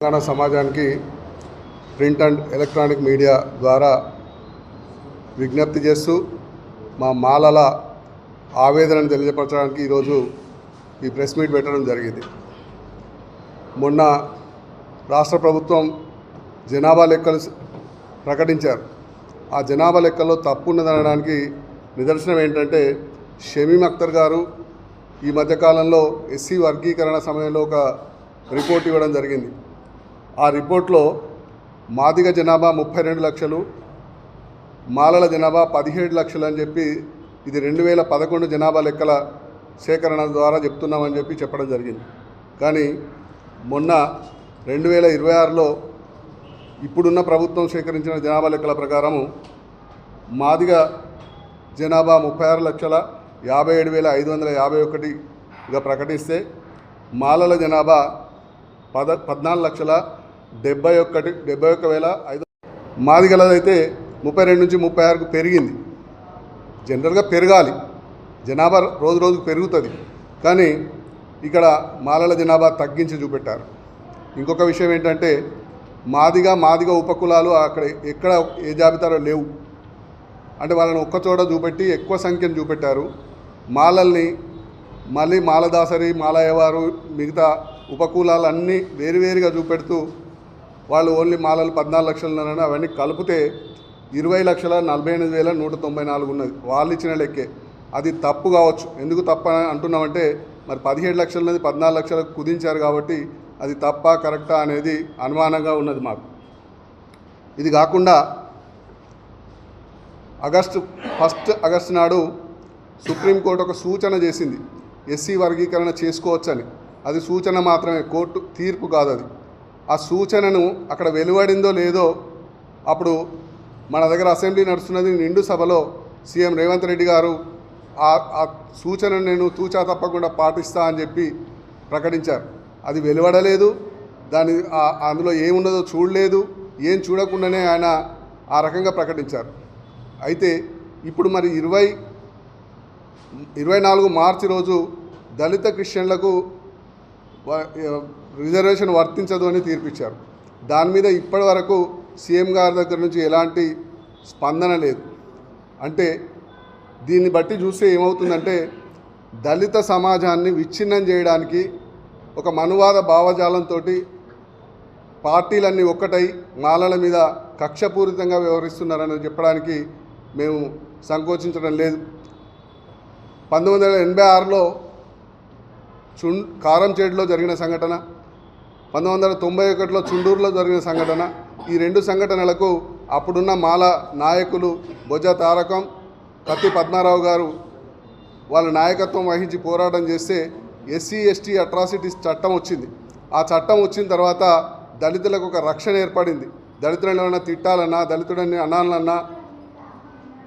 తెలంగాణ సమాజానికి print and electronic media ద్వారా విజ్ఞప్తి చేస్తూ మా మాలల ఆవేదనను తెలియపరచడానికి ఈరోజు ఈ ప్రెస్ మీట్ పెట్టడం జరిగింది. మొన్న రాష్ట్ర ప్రభుత్వం జనాభా లెక్కలు ప్రకటించారు. ఆ జనాభా లెక్కల్లో తప్పు ఉన్నదనడానికి నిదర్శనం ఏంటంటే షమీమ్ అఖ్తర్ గారు ఈ మధ్యకాలంలో ఎస్సీ వర్గీకరణ సమయంలో ఒక రిపోర్ట్ ఇవ్వడం జరిగింది. ఆ రిపోర్ట్లో మాదిగ జనాభా 32 లక్షలు, మాలల జనాభా 17 లక్షలు అని చెప్పి ఇది 2011 జనాభా లెక్కల సేకరణ ద్వారా చెప్తున్నామని చెప్పడం జరిగింది. కానీ మొన్న 2026లో ఇప్పుడున్న ప్రభుత్వం సేకరించిన జనాభా లెక్కల ప్రకారము మాదిగ జనాభా 36,57,551గా ప్రకటిస్తే మాలల జనాభా 14,71,71,500. మాదిగలదైతే 32 నుంచి 36కు పెరిగింది. జనరల్గా పెరగాలి, జనాభా రోజు రోజుకు పెరుగుతుంది. కానీ ఇక్కడ మాలల జనాభా తగ్గించి చూపెట్టారు. ఇంకొక విషయం ఏంటంటే మాదిగ ఉపకులాలు అక్కడ ఎక్కడ ఏ జాబితాలో లేవు. అంటే వాళ్ళని ఒక్కచోట చూపెట్టి ఎక్కువ సంఖ్యను చూపెట్టారు. మాలల్ని మళ్ళీ మాలదాసరి, మాలయ్యవారు, మిగతా ఉపకులాలన్నీ వేరువేరుగా చూపెడుతూ వాళ్ళు ఓన్లీ మాలలు 14 లక్షలున్నారని అవన్నీ కలిపితే 20,48,194 ఉన్నది. వాళ్ళు ఇచ్చిన లెక్కే. అది తప్పు కావచ్చు. ఎందుకు తప్ప అంటున్నామంటే మరి 17 లక్షలది 14 లక్షలకు కుదించారు కాబట్టి అది తప్ప కరెక్టా అనేది అనుమానంగా ఉన్నది మాకు. ఇది కాకుండా ఆగస్టు 1 నాడు సుప్రీంకోర్టు ఒక సూచన చేసింది, ఎస్సీ వర్గీకరణ చేసుకోవచ్చని. అది సూచన మాత్రమే, కోర్టు తీర్పు కాదు అది. ఆ సూచనను అక్కడ వెలువడిందో లేదో అప్పుడు మన దగ్గర అసెంబ్లీ నడుస్తున్నది, నిండు సభలో సీఎం రేవంత్ రెడ్డి గారు ఆ సూచనను నేను తూచా తప్పకుండా పాటిస్తా అని చెప్పి ప్రకటించారు. అది వెలువడలేదు. అందులో ఏమున్నదో చూడలేదు. ఏం చూడకుండానే ఆయన ఆ రకంగా ప్రకటించారు. అయితే ఇప్పుడు మరి 24 మార్చి రోజు దళిత క్రిస్టియన్లకు రిజర్వేషన్ వర్తించదు అని తీర్పిచ్చారు. దాని మీద ఇప్పటి వరకు సీఎం గారి దగ్గర నుంచి ఎలాంటి స్పందన లేదు. అంటే దీన్ని బట్టి చూస్తే ఏమవుతుందంటే దళిత సమాజాన్ని విచ్ఛిన్నం చేయడానికి ఒక మనువాద భావజాలంతో పార్టీలన్నీ ఒక్కటై మాలల మీద కక్షపూరితంగా వ్యవహరిస్తున్నారని చెప్పడానికి మేము సంకోచించడం లేదు. 1986లో కారంచేడులో జరిగిన సంఘటన, 1991లో చుండూరులో జరిగిన సంఘటన, ఈ రెండు సంఘటనలకు అప్పుడున్న మాల నాయకులు బొజ్జ తారకం, కత్తి పద్మారావు గారు వాళ్ళ నాయకత్వం వహించి పోరాటం చేస్తే ఎస్సీ ఎస్టీ అట్రాసిటీస్ చట్టం వచ్చింది. ఆ చట్టం వచ్చిన తర్వాత దళితులకు ఒక రక్షణ ఏర్పడింది. దళితులను ఏమైనా తిట్టాలన్నా, దళితుడని అనాలన్నా,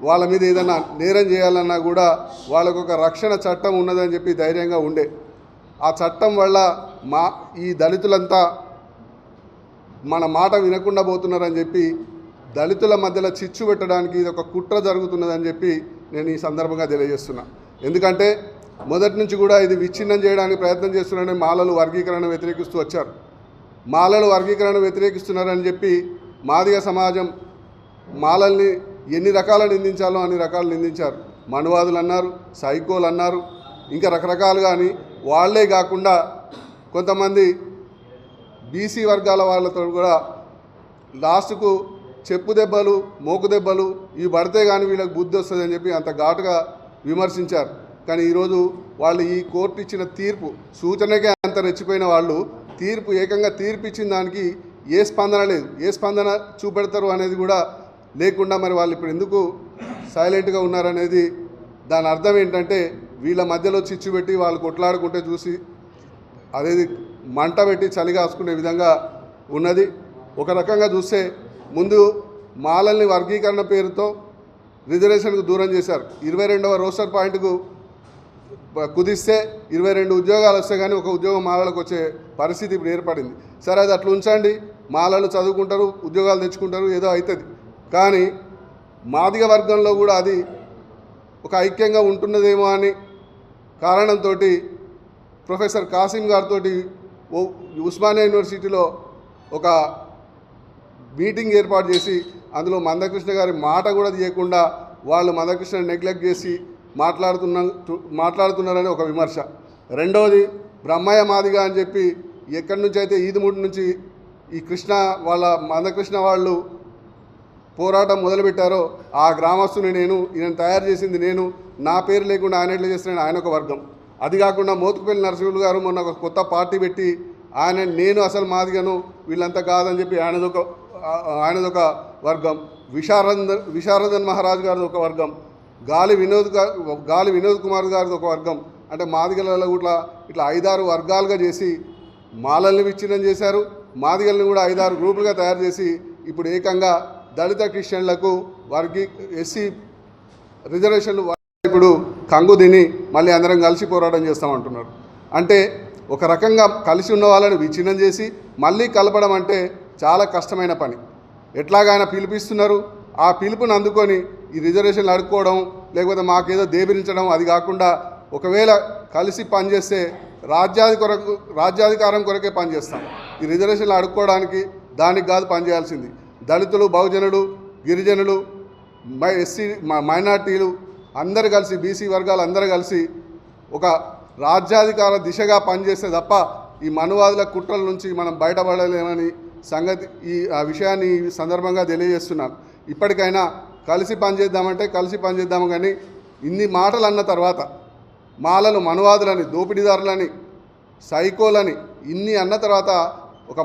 వాళ్ళ మీద ఏదైనా నేరం చేయాలన్నా కూడా వాళ్ళకు ఒక రక్షణ చట్టం ఉన్నదని చెప్పి ధైర్యంగా ఉండే. ఆ చట్టం వల్ల ఈ దళితులంతా మన మాట వినకుండా పోతున్నారని చెప్పి దళితుల మధ్యలో చిచ్చు పెట్టడానికి ఇది ఒక కుట్ర జరుగుతున్నదని చెప్పి నేను ఈ సందర్భంగా తెలియజేస్తున్నా. ఎందుకంటే మొదటి నుంచి కూడా ఇది విచ్ఛిన్నం చేయడానికి ప్రయత్నం చేస్తున్నారని మాలలు వర్గీకరణ వ్యతిరేకిస్తూ వచ్చారు. మాలలు వర్గీకరణ వ్యతిరేకిస్తున్నారని చెప్పి మాదిగ సమాజం మాలల్ని ఎన్ని రకాలు నిందించాలో అన్ని రకాలు నిందించారు. మనువాదులు అన్నారు, సైకోలు అన్నారు, ఇంకా రకరకాలుగా అని. వాళ్లే కాకుండా కొంతమంది బీసీ వర్గాల వాళ్ళతో కూడా లాస్ట్కు చెప్పు దెబ్బలు, మోకు దెబ్బలు ఇవి పడితే కానీ వీళ్ళకి బుద్ధి వస్తుందని చెప్పి అంత ఘాటుగా విమర్శించారు. కానీ ఈరోజు వాళ్ళు ఈ కోర్టు ఇచ్చిన తీర్పు సూచనకే అంత రెచ్చిపోయిన వాళ్ళు ఏకంగా తీర్పు ఇచ్చిన దానికి ఏ స్పందన లేదు. ఏ స్పందన చూపెడతారు అనేది కూడా లేకుండా మరి వాళ్ళు ఇప్పుడు ఎందుకు సైలెంట్గా ఉన్నారనేది దాని అర్థం ఏంటంటే వీళ్ళ మధ్యలో చిచ్చు పెట్టి వాళ్ళు కొట్లాడుకుంటే చూసి అదేది మంట పెట్టి చలిగాసుకునే విధంగా ఉన్నది. ఒక రకంగా చూస్తే ముందు మాలల్ని వర్గీకరణ పేరుతో రిజర్వేషన్కు దూరం చేశారు. 22వ రోస్టర్ పాయింట్కు కుదిస్తే 22 ఉద్యోగాలు వస్తే కానీ ఒక ఉద్యోగం మాలలకు వచ్చే పరిస్థితి ఇప్పుడు ఏర్పడింది. సరే, అది అట్లా ఉంచండి, మాలలు చదువుకుంటారు, ఉద్యోగాలు తెచ్చుకుంటారు, ఏదో అవుతుంది. కానీ మాదిగ వర్గంలో కూడా అది ఒక ఐక్యంగా ఉంటున్నదేమో అని కారణంతో ప్రొఫెసర్ కాసిం గారితో ఉస్మానియా యూనివర్సిటీలో ఒక మీటింగ్ ఏర్పాటు చేసి అందులో మందకృష్ణ గారి మాట కూడా తీయకుండా వాళ్ళు మందకృష్ణ నెగ్లెక్ట్ చేసి మాట్లాడుతున్నారని ఒక విమర్శ. రెండవది బ్రహ్మయ్య మాదిగా అని చెప్పి ఎక్కడి నుంచి అయితే ఈదుమూడి నుంచి ఈ కృష్ణ వాళ్ళ మందకృష్ణ వాళ్ళు పోరాటం మొదలుపెట్టారో ఆ గ్రామస్తుని నేను, ఈయన తయారు చేసింది నేను, నా పేరు లేకుండా ఆయన ఎట్లా చేస్తున్నాను, ఆయన ఒక వర్గం. అది కాకుండా మోతుకుపల్లి నరసింహులు గారు మొన్న ఒక కొత్త పార్టీ పెట్టి నేను అసలు మాదిగను వీళ్ళంతా కాదని చెప్పి ఆయనదొక వర్గం. విశారదన్ మహారాజు గారిది ఒక వర్గం. గాలి వినోద్ కుమార్ గారిది ఒక వర్గం. అంటే మాదిగలలో కూడా ఇట్లా 5-6 వర్గాలుగా చేసి మాలల్ని విచ్ఛిన్నం చేశారు. మాదిగల్ని కూడా 5-6 గ్రూపులుగా తయారు చేసి ఇప్పుడు ఏకంగా దళిత క్రిస్టియన్లకు ఎస్సీ రిజర్వేషన్లు ఇప్పుడు కంగు తిని మళ్ళీ అందరం కలిసి పోరాటం చేస్తామంటున్నారు. అంటే ఒక రకంగా కలిసి ఉన్న వాళ్ళని విచ్ఛిన్నం చేసి మళ్ళీ కలపడం అంటే చాలా కష్టమైన పని. ఎట్లాగైనా పిలిపిస్తున్నారు, ఆ పిలుపుని అందుకొని ఈ రిజర్వేషన్లు అడుక్కోవడం, లేకపోతే మాకేదో దేబిరించడం, అది కాకుండా ఒకవేళ కలిసి పనిచేస్తే రాజ్యాధికారం కొరకే పనిచేస్తాం. ఈ రిజర్వేషన్లు అడుక్కోవడానికి దానికి కాదు పనిచేయాల్సింది. దళితులు, బహుజనులు, గిరిజనులు, ఎస్సీ మైనార్టీలు అందరూ కలిసి, బీసీ వర్గాలు అందరూ కలిసి ఒక రాజ్యాధికార దిశగా పనిచేస్తే తప్ప ఈ మనువాదుల కుట్రల నుంచి మనం బయటపడలేమని సంగతి ఆ విషయాన్ని ఈ సందర్భంగా తెలియజేస్తున్నాను. ఇప్పటికైనా కలిసి పనిచేద్దామంటే కలిసి పనిచేద్దాము, కానీ ఇన్ని మాటలు అన్న తర్వాత మాలలు మనువాదులని, దోపిడీదారులని, సైకోలని ఇన్ని అన్న తర్వాత ఒక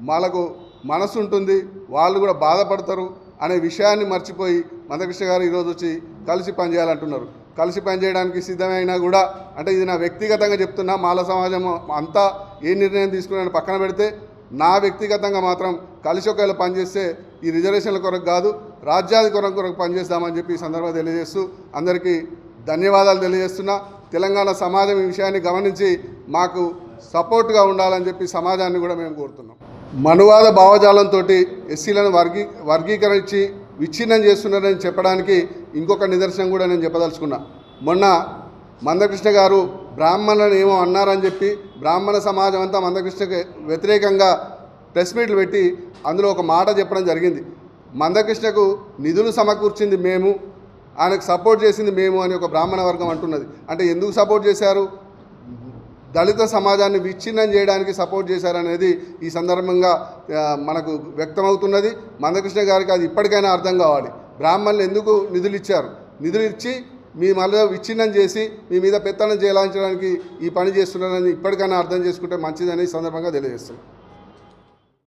మాలకు మనసు ఉంటుంది, వాళ్ళు కూడా బాధపడతారు అనే విషయాన్ని మర్చిపోయి మందకృష్ణ గారు ఈరోజు వచ్చి కలిసి పనిచేయాలంటున్నారు. కలిసి పనిచేయడానికి సిద్ధమైనా కూడా, అంటే ఇది నా వ్యక్తిగతంగా చెప్తున్నా, మాల సమాజం అంతా ఏ నిర్ణయం తీసుకున్నాను పక్కన పెడితే నా వ్యక్తిగతంగా మాత్రం కలిసి ఒకవేళ పనిచేస్తే ఈ రిజర్వేషన్ల కొరకు కాదు రాజ్యాధికారం కొరకు పనిచేస్తామని చెప్పి ఈ సందర్భంగా తెలియజేస్తూ అందరికీ ధన్యవాదాలు తెలియజేస్తున్నా. తెలంగాణ సమాజం ఈ విషయాన్ని గమనించి మాకు సపోర్ట్గా ఉండాలని చెప్పి సమాజాన్ని కూడా మేము కోరుతున్నాం. మనువాద భావజాలంతో ఎస్సీలను వర్గీకరణ ఇచ్చి విచ్ఛిన్నం చేస్తున్నారని చెప్పడానికి ఇంకొక నిదర్శనం కూడా నేను చెప్పదలుచుకున్నా. మొన్న మందకృష్ణ గారు బ్రాహ్మణులను ఏమో అన్నారని చెప్పి బ్రాహ్మణ సమాజం అంతా మందకృష్ణకి వ్యతిరేకంగా ప్రెస్ మీట్లు పెట్టి అందులో ఒక మాట చెప్పడం జరిగింది. మందకృష్ణకు నిధులు సమకూర్చింది మేము, ఆయనకు సపోర్ట్ చేసింది మేము అని ఒక బ్రాహ్మణ వర్గం అంటున్నది. అంటే ఎందుకు సపోర్ట్ చేశారు? దళిత సమాజాన్ని విచ్ఛిన్నం చేయడానికి సపోర్ట్ చేశారనేది ఈ సందర్భంగా మనకు వ్యక్తమవుతున్నది. మందకృష్ణ గారికి అది ఇప్పటికైనా అర్థం కావాలి. బ్రాహ్మణులు ఎందుకు నిధులు ఇచ్చారు? నిధులు ఇచ్చి మీ మళ్ళీ విచ్ఛిన్నం చేసి మీ మీద పెత్తనం చేయించడానికి ఈ పని చేస్తున్నారని ఇప్పటికైనా అర్థం చేసుకుంటే మంచిదని ఈ సందర్భంగా తెలియజేస్తున్నాం.